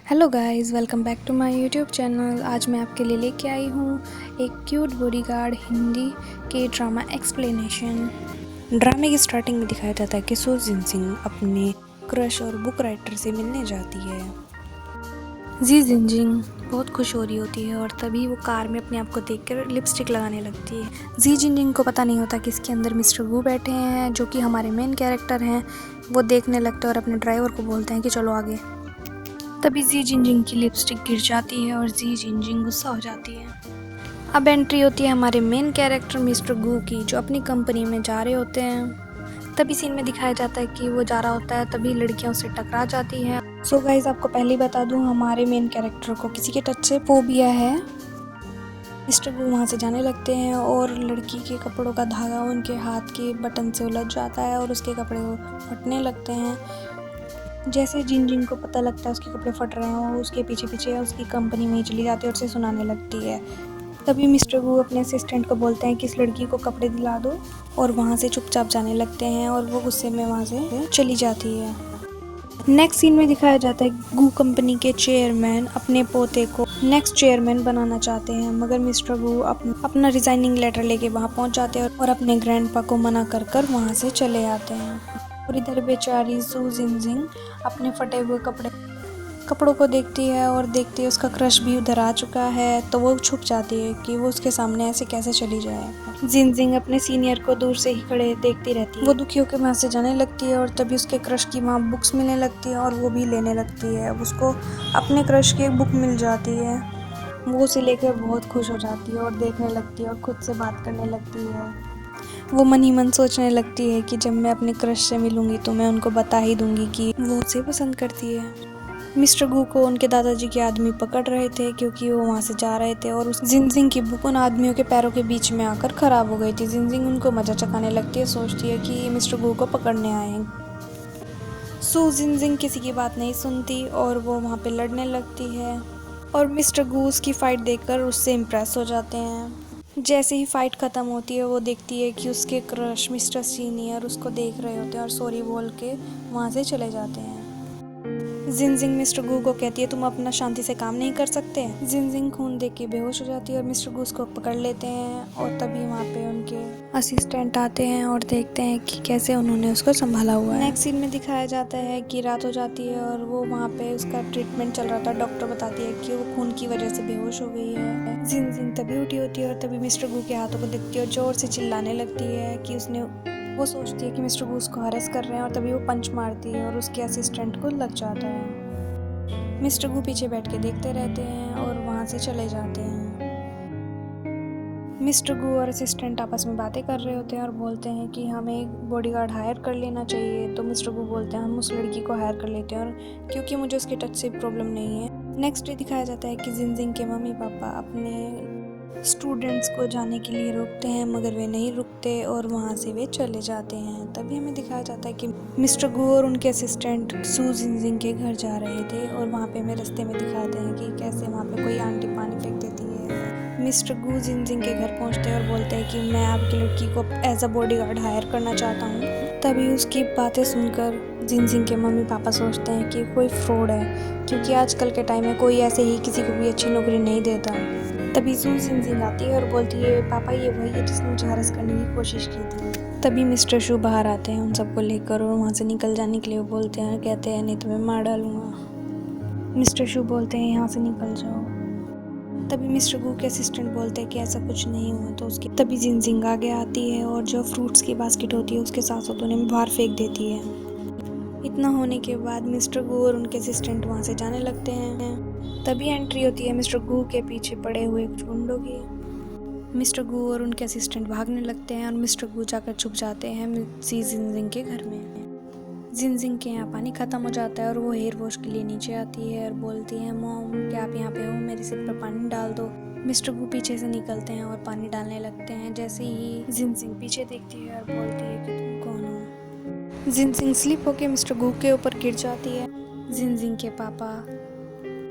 Hello guys, welcome back to my YouTube channel. आज मैं आपके लिए लेके आई हूँ एक क्यूट बॉडीगार्ड हिंदी के ड्रामा एक्सप्लेनेशन। ड्रामे की स्टार्टिंग में दिखाया जाता है कि सू जिन सिंह अपने क्रश और बुक राइटर से मिलने जाती है। जी जिनजिंग बहुत खुश हो रही होती है और तभी वो कार में अपने आप को देखकर लिपस्टिक लगाने लगती है। जी जिनजिंग को पता नहीं होता कि इसके अंदर मिस्टर गू बैठे हैं, जो कि हमारे मेन कैरेक्टर हैं। वो देखने लगते हैं और अपने ड्राइवर को बोलते हैं कि चलो आगे। तभी जी जिनजिंग की लिपस्टिक गिर जाती है और जी जिनजिंग गुस्सा हो जाती है। अब एंट्री होती है हमारे मेन कैरेक्टर मिस्टर गू की, जो अपनी कंपनी में जा रहे होते हैं। तभी सीन में दिखाया जाता है कि वो जा रहा होता है, तभी लड़कियों से टकरा जाती है। सो गाइस, आपको पहले ही बता दूं, हमारे मेन कैरेक्टर को किसी के टच से फोबिया है। मिस्टर गू वहाँ से जाने लगते हैं और लड़की के कपड़ों का धागा उनके हाथ के बटन से उलझ जाता है और उसके कपड़े फटने लगते हैं। जैसे जिनजिंग को पता लगता है उसके कपड़े फट रहे हैं, वो उसके पीछे पीछे उसकी कंपनी में ही चली जाती है और उसे सुनाने लगती है। तभी मिस्टर गू अपने असिस्टेंट को बोलते हैं कि इस लड़की को कपड़े दिला दो, और वहाँ से चुपचाप जाने लगते हैं और वो गुस्से में वहाँ से चली जाती है। नेक्स्ट सीन में दिखाया जाता है गू कंपनी के चेयरमैन अपने पोते को नेक्स्ट चेयरमैन बनाना चाहते हैं, मगर मिस्टर गू अपना रिजाइनिंग लेटर लेके वहाँ पहुँच जाते हैं और अपने ग्रैंडपा को मना कर वहाँ से चले आते हैं। और इधर बेचारी सू जिनजिंग अपने फटे हुए कपड़ों को देखती है और देखती है उसका क्रश भी उधर आ चुका है, तो वो छुप जाती है कि वो उसके सामने ऐसे कैसे चली जाए। जिनजिंग अपने सीनियर को दूर से ही खड़े देखती रहती है। वो दुखी होकर वहाँ से जाने लगती है और तभी उसके क्रश की वहाँ बुक्स मिलने लगती है और वो भी लेने लगती है। उसको अपने क्रश की एक बुक मिल जाती है। वो उसे लेकर बहुत खुश हो जाती है और देखने लगती है और खुद से बात करने लगती है। वो मन ही मन सोचने लगती है कि जब मैं अपने क्रश से मिलूंगी तो मैं उनको बता ही दूंगी कि वो उसे पसंद करती है। मिस्टर गू को उनके दादाजी के आदमी पकड़ रहे थे क्योंकि वो वहाँ से जा रहे थे और उस जिनजिंग की बुक उन आदमियों के पैरों के बीच में आकर खराब हो गई थी। जिनजिंग उनको मजा चखाने लगती है, सोचती है कि ये मिस्टर गू को पकड़ने आए हैं। सू जिनजिंग किसी की बात नहीं सुनती और वो वहाँ पे लड़ने लगती है और मिस्टर गू उसकी फाइट देखकर उससे इम्प्रेस हो जाते हैं। जैसे ही फाइट ख़त्म होती है, वो देखती है कि उसके क्रश मिस्टर सीनियर उसको देख रहे होते हैं और सॉरी बोल के वहाँ से चले जाते हैं। जिनजिंग मिस्टर गू को कहती है तुम अपना शांति से काम नहीं कर सकते। जिनजिंग खून देख के बेहोश हो जाती है और मिस्टर गू उसको पकड़ लेते हैं और तभी वहाँ पे उनके असिस्टेंट आते हैं और देखते हैं कि कैसे उन्होंने उसको संभाला हुआ है। नेक्स्ट सीन में दिखाया जाता है कि रात हो जाती है और वो वहाँ पे उसका ट्रीटमेंट चल रहा था। डॉक्टर बताती है कि वो खून की वजह से बेहोश हो गई है। जिनजिंग तभी उठी होती है और तभी मिस्टर गू के हाथों को देखती है और जोर से चिल्लाने लगती है कि वो सोचती है कि मिस्टर गू उसको हरेस कर रहे हैं और तभी वो पंच मारती है और उसके असिस्टेंट को लग जाता है। मिस्टर गू पीछे बैठ के देखते रहते हैं और वहाँ से चले जाते हैं। मिस्टर गू और असिस्टेंट आपस में बातें कर रहे होते हैं और बोलते हैं कि हमें एक बॉडीगार्ड हायर कर लेना चाहिए। तो मिस्टर गू बोलते हैं हम उस लड़की को हायर कर लेते हैं, और क्योंकि मुझे उसके टच से प्रॉब्लम नहीं है। नेक्स्ट डे दिखाया जाता है कि जिनजिंग के मम्मी पापा अपने स्टूडेंट्स को जाने के लिए रोकते हैं, मगर वे नहीं रुकते और वहाँ से वे चले जाते हैं। तभी हमें दिखाया जाता है कि मिस्टर गू और उनके असिस्टेंट सू जिनजिंग के घर जा रहे थे और वहाँ पे हमें रास्ते में दिखाते हैं कि कैसे वहाँ पे कोई आंटी पानी फेंक देती है। मिस्टर गू जिनजिंग के घर पहुँचते हैं और बोलते हैं कि मैं आपकी लड़की को एज अ बॉडीगार्ड हायर करना चाहता हूँ। तभी उसकी बातें सुनकर जिनजिंग के मम्मी पापा सोचते हैं कि कोई फ्रॉड है, क्योंकि आजकल के टाइम में कोई ऐसे ही किसी को भी अच्छी नौकरी नहीं देता। तभी सू जिनजिंग आती है और बोलती है पापा ये वही है जिसने मुझे हरस करने की कोशिश की थी। तभी मिस्टर शू बाहर आते हैं उन सबको लेकर और वहाँ से निकल जाने के लिए वो बोलते हैं, कहते हैं नहीं तो मैं मार डालूंगा। मिस्टर शू बोलते हैं यहाँ से निकल जाओ। तभी मिस्टर गू के असिस्टेंट बोलते हैं कि ऐसा कुछ नहीं हुआ। तो उसकी तभी जिनजिंग आगे आती है और जो फ्रूट्स की बास्केट होती है उसके साथ साथ उन्हें बाहर फेंक देती है। इतना होने के बाद मिस्टर गू और उनके असिस्टेंट वहाँ से जाने लगते हैं। तभी एंट्री होती है मिस्टर गू के पीछे पड़े हुए कुछ गुंडों की। मिस्टर गू और उनके असिस्टेंट भागने लगते हैं और मिस्टर गू जाकर छुप जाते हैं सी जिनजिंग के घर में। जिनजिंग के यहाँ पानी ख़त्म हो जाता है और वो हेयर वॉश के लिए नीचे आती है और बोलती है मॉम क्या आप यहाँ पे हो, मेरे सिर पर पानी डाल दो। मिस्टर गू पीछे से निकलते हैं और पानी डालने लगते हैं। जैसे ही जिनजिंग पीछे देखती है और बोलती है कि तुम कौन हो। जिनजिंग स्लिप होके मिस्टर गू के ऊपर गिर जाती है। जिनजिंग के पापा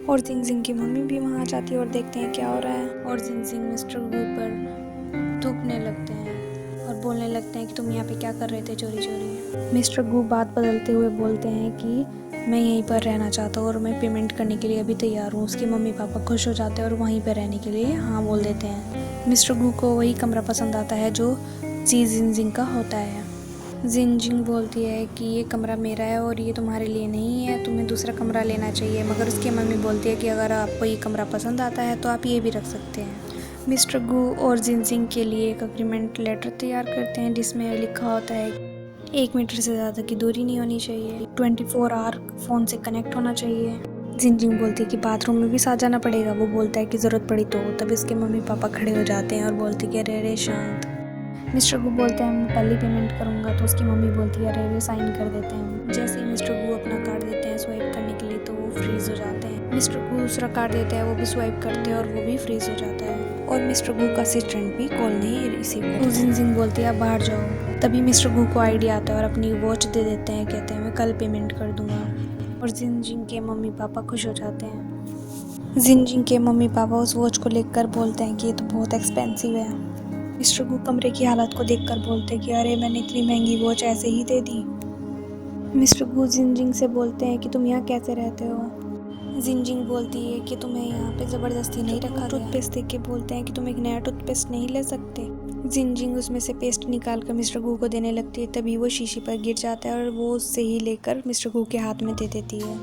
और जिनजिंग की मम्मी भी वहाँ आ जाती है और देखते हैं क्या हो रहा है। और जिनजिंग मिस्टर गू पर थूकने लगते हैं और बोलने लगते हैं कि तुम यहाँ पे क्या कर रहे थे चोरी चोरी। मिस्टर गू बात बदलते हुए बोलते हैं कि मैं यहीं पर रहना चाहता हूँ और मैं पेमेंट करने के लिए अभी तैयार हूँ। उसके मम्मी पापा खुश हो जाते हैं और वहीं पर रहने के लिए हाँ बोल देते हैं। मिस्टर गू को वही कमरा पसंद आता है जो जी जिनजिंग का होता है। जिनजिंग बोलती है कि ये कमरा मेरा है और ये तुम्हारे लिए नहीं है, तुम्हें दूसरा कमरा लेना चाहिए। मगर उसकी मम्मी बोलती है कि अगर आपको ये कमरा पसंद आता है तो आप ये भी रख सकते हैं। मिस्टर गू और जिनजिंग के लिए एक अग्रीमेंट लेटर तैयार करते हैं जिसमें लिखा होता है 1 मीटर से ज़्यादा की दूरी नहीं होनी चाहिए, 24 आवर फ़ोन से कनेक्ट होना चाहिए। जिनजिंग बोलती है कि बाथरूम में भी साथ जाना पड़ेगा। वो बोलता है कि ज़रूरत पड़ी तो। तब इसके मम्मी पापा खड़े हो जाते हैं और बोलते कि अरे अरे शांत। मिस्टर गू बोलते हैं मैं पहले पेमेंट करूँगा। तो उसकी मम्मी बोलती है अरे अरे साइन कर देते हैं। जैसे ही मिस्टर गू अपना कार्ड देते हैं स्वाइप करने के लिए तो वो फ्रीज़ हो जाते हैं। मिस्टर गू दूसरा कार्ड देते हैं, वो भी स्वाइप करते हैं और वो भी फ्रीज़ हो जाता है। और मिस्टर गू का असिस्टेंट भी कॉल नहीं रिसीव करता। जिनजिंग बोलती है आप बाहर जाओ। तभी मिस्टर गू को आइडिया आता है और अपनी वॉच दे देते हैं। कहते हैं मैं कल पेमेंट कर दूंगा। और जिनजिंग के मम्मी पापा खुश हो जाते हैं। जिनजिंग के मम्मी पापा उस वॉच को लेकर बोलते हैं कि ये तो बहुत एक्सपेंसिव है। मिस्टर गू कमरे की हालत को देखकर बोलते हैं कि अरे मैंने इतनी महंगी वॉच ऐसे ही दे दी। मिस्टर गू जिनजिंग से बोलते हैं कि तुम यहाँ कैसे रहते हो। जिनजिंग बोलती है कि तुम्हें यहाँ पे ज़बरदस्ती नहीं रखा। टूथपेस्ट देख के बोलते हैं कि तुम एक नया टूथपेस्ट नहीं ले सकते। जिनजिंग उसमें से पेस्ट निकाल कर मिस्टर गू को देने लगती है। तभी वो शीशे पर गिर जाता है और वो उससे ही लेकर मिस्टर गू के हाथ में दे देती है।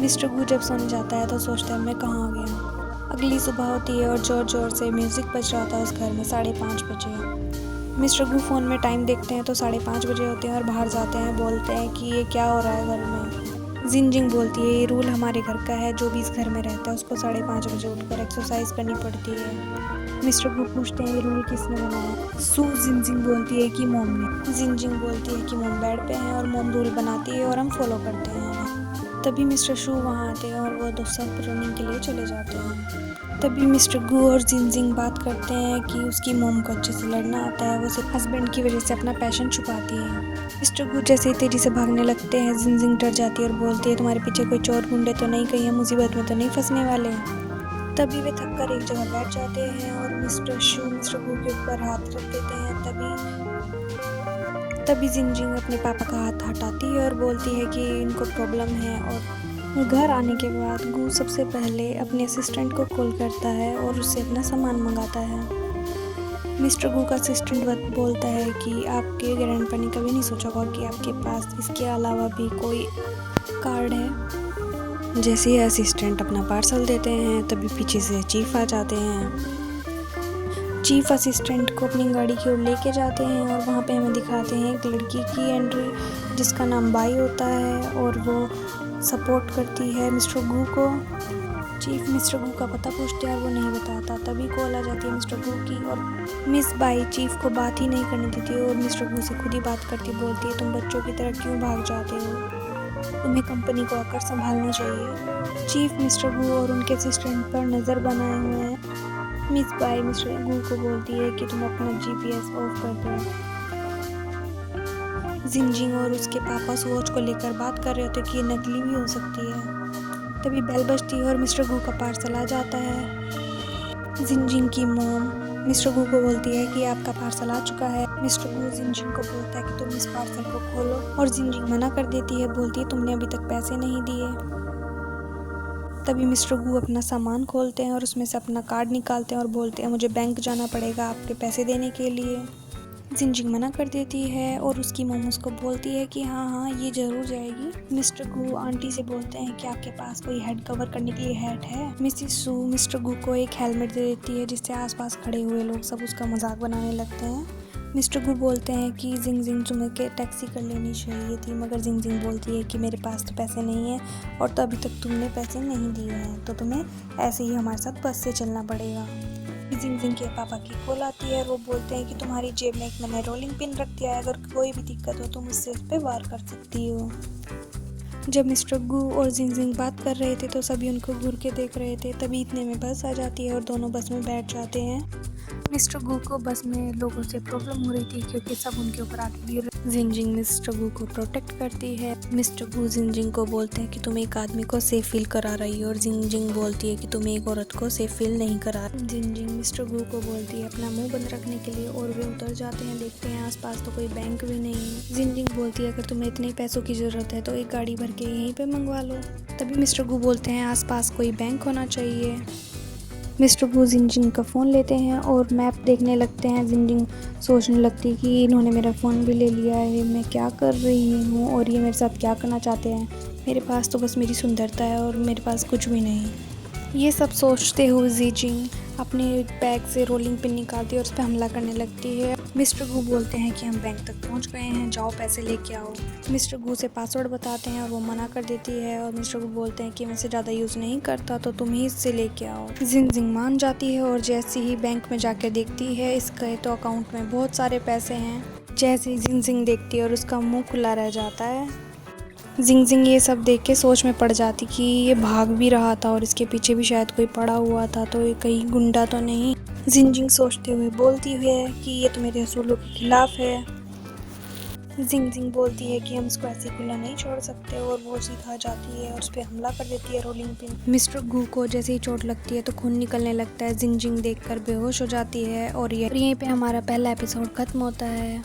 मिस्टर गू जब सोने जाता है तो सोचता है मैं कहाँ आ गया। अगली सुबह होती है और जोर जोर से म्यूज़िक बज रहा था उस घर में 5:30 बजे। मिस्टर गू फ़ोन में टाइम देखते हैं तो 5:30 बजे होते हैं और बाहर जाते हैं। बोलते हैं कि ये क्या हो रहा है घर में। जिनजिंग बोलती है ये रूल हमारे घर का है, जो भी इस घर में रहता है उसको 5:30 बजे उठकर एक्सरसाइज करनी पड़ती है। मिस्टर गू पूछते हैं ये रूल किसने बनाया। जिनजिंग बोलती है कि मॉम ने। जिनजिंग बोलती है कि मॉम बेड पे हैं और मॉम रूल बनाती है और हम फॉलो करते हैं। तभी मिस्टर शू वहाँ आते हैं और वो दो सब रनिंग के लिए चले जाते हैं। तभी मिस्टर गू और जिनजिंग बात करते हैं कि उसकी मॉम को अच्छे से लड़ना आता है। वो सिर्फ हस्बैंड की वजह से अपना पैशन छुपाती है। मिस्टर गू जैसे ही तेजी से भागने लगते हैं जिनजिंग डर जाती है और बोलती है तुम्हारे पीछे कोई चोर गुंडे तो नहीं, कहीं हम मुसीबत में तो नहीं फंसने वाले। तभी वे थककर एक जगह बैठ जाते हैं और मिस्टर शू मिस्टर गू के ऊपर हाथ रख देते हैं। तभी जिनजिंग अपने पापा का हाथ हटाती है और बोलती है कि इनको प्रॉब्लम है। और घर आने के बाद गू सबसे पहले अपने असिस्टेंट को कॉल करता है और उससे अपना सामान मंगाता है। मिस्टर गू का असिस्टेंट बोलता है कि आपके ग्रैंडपा ने कभी नहीं सोचा होगा कि आपके पास इसके अलावा भी कोई कार्ड है। जैसे ही असिस्टेंट अपना पार्सल देते हैं तभी पीछे से चीफ आ जाते हैं। चीफ असिस्टेंट को अपनी गाड़ी की ओर लेके जाते हैं और वहाँ पे हमें दिखाते हैं एक लड़की की एंट्री जिसका नाम बाई होता है और वो सपोर्ट करती है मिस्टर गू को। चीफ मिस्टर गू का पता पूछते हैं और वो नहीं बताता। तभी कॉल आ जाती है मिस्टर गू की और मिस बाई चीफ को बात ही नहीं करने देती है और मिस्टर गू से खुद ही बात करती बोलती है तुम बच्चों की तरह क्यों भाग जाते हो, तुम्हें कंपनी को आकर संभालना चाहिए। चीफ मिस्टर गू और उनके असिस्टेंट पर नज़र बनाए हुए हैं। मिस बाई मिस्टर गू को बोलती है कि तुम अपना GPS ऑफ कर दो। जिनजिंग और उसके पापा उस वॉच को लेकर बात कर रहे होते कि ये नकली भी हो सकती है। तभी बेल बजती है और मिस्टर गू का पार्सल आ जाता है। जिनजिंग की मॉम मिस्टर गू को बोलती है कि आपका पार्सल आ चुका है। मिस्टर गू जिनजिंग को बोलता है कि तुम इस पार्सल को खोलो और जिनजिंग मना कर देती है। बोलती है तुमने अभी तक पैसे नहीं दिए। तभी मिस्टर गू अपना सामान खोलते हैं और उसमें से अपना कार्ड निकालते हैं और बोलते हैं मुझे बैंक जाना पड़ेगा आपके पैसे देने के लिए। जिनजिंग मना कर देती है और उसकी मॉम उसको बोलती है कि हाँ ये ज़रूर जाएगी। मिस्टर गू आंटी से बोलते हैं कि आपके पास कोई हेड कवर करने के लिए हैट है। मिसिस सू मिस्टर गू को एक हेलमेट दे देती है जिससे आसपास खड़े हुए लोग सब उसका मजाक बनाने लगते हैं। मिस्टर गू बोलते हैं कि जिनजिंग तुम्हें टैक्सी कर लेनी चाहिए थी, मगर जिनजिंग बोलती है कि मेरे पास तो पैसे नहीं हैं और तो अभी तक तुमने पैसे नहीं दिए हैं तो तुम्हें ऐसे ही हमारे साथ बस से चलना पड़ेगा। जिनजिंग के पापा की कॉल आती है। वो बोलते हैं कि तुम्हारी जेब में एक मैंने रोलिंग पिन रख दिया है, अगर कोई भी दिक्कत हो तुम उससे उस पर वार कर सकती हो। जब मिस्टर गू और जिनजिंग बात कर रहे थे तो सभी उनको घूर के देख रहे थे। तभी इतने में बस आ जाती है और दोनों बस में बैठ जाते हैं। मिस्टर गू को बस में लोगों से प्रॉब्लम हो रही थी क्योंकि सब उनके ऊपर आके गिर। जिनजिंग मिस्टर गू को प्रोटेक्ट करती है। मिस्टर गू जिनजिंग को बोलते हैं कि तुम एक आदमी को सेफ फील करा रही हो और जिनजिंग बोलती है कि तुम एक औरत को सेफ फील नहीं करा। जिनजिंग मिस्टर गू को बोलती है अपना मुंह बंद रखने के लिए और वे उतर जाते हैं। देखते हैं आसपास तो कोई बैंक भी नहीं है। जिनजिंग बोलती है अगर तुम्हें इतने पैसों की ज़रूरत है तो एक गाड़ी भर के यहीं पे मंगवा लो। तभी मिस्टर गू बोलते हैं आसपास कोई बैंक होना चाहिए। मिस्टर गू जिनजिंग का फ़ोन लेते हैं और मैप देखने लगते हैं। जिनजिंग सोचने लगती है कि इन्होंने मेरा फ़ोन भी ले लिया है, मैं क्या कर रही हूँ और ये मेरे साथ क्या करना चाहते हैं। मेरे पास तो बस मेरी सुंदरता है और मेरे पास कुछ भी नहीं। ये सब सोचते हुए जिनजिंग अपने बैग से रोलिंग पिन निकालती है और उस पर हमला करने लगती है। मिस्टर गू बोलते हैं कि हम बैंक तक पहुंच गए हैं, जाओ पैसे लेके आओ। मिस्टर गू से पासवर्ड बताते हैं और वो मना कर देती है और मिस्टर गू बोलते हैं कि मैं इसे ज़्यादा यूज़ नहीं करता तो तुम ही इससे लेके आओ। जिनजिंग मान जाती है और जैसे ही बैंक में जाकर देखती है इसके तो अकाउंट में बहुत सारे पैसे हैं। जैसे ही जिनजिंग देखती है और उसका मुँह खुला रह जाता है। जिनजिंग ये सब देख के सोच में पड़ जाती कि ये भाग भी रहा था और इसके पीछे भी शायद कोई पड़ा हुआ था, तो ये कहीं गुंडा तो नहीं। जिनजिंग सोचते हुए बोलती है कि ये तो मेरे असूलों के खिलाफ है। जिनजिंग बोलती है कि हम इसको ऐसे खुला नहीं छोड़ सकते और वो सीधा जाती है और उस पर हमला कर देती है रोलिंग पिन। मिस्टर गू को जैसे ही चोट लगती है तो खून निकलने लगता है। जिनजिंग देखकर बेहोश हो जाती है और यहीं पे हमारा पहला एपिसोड खत्म होता है।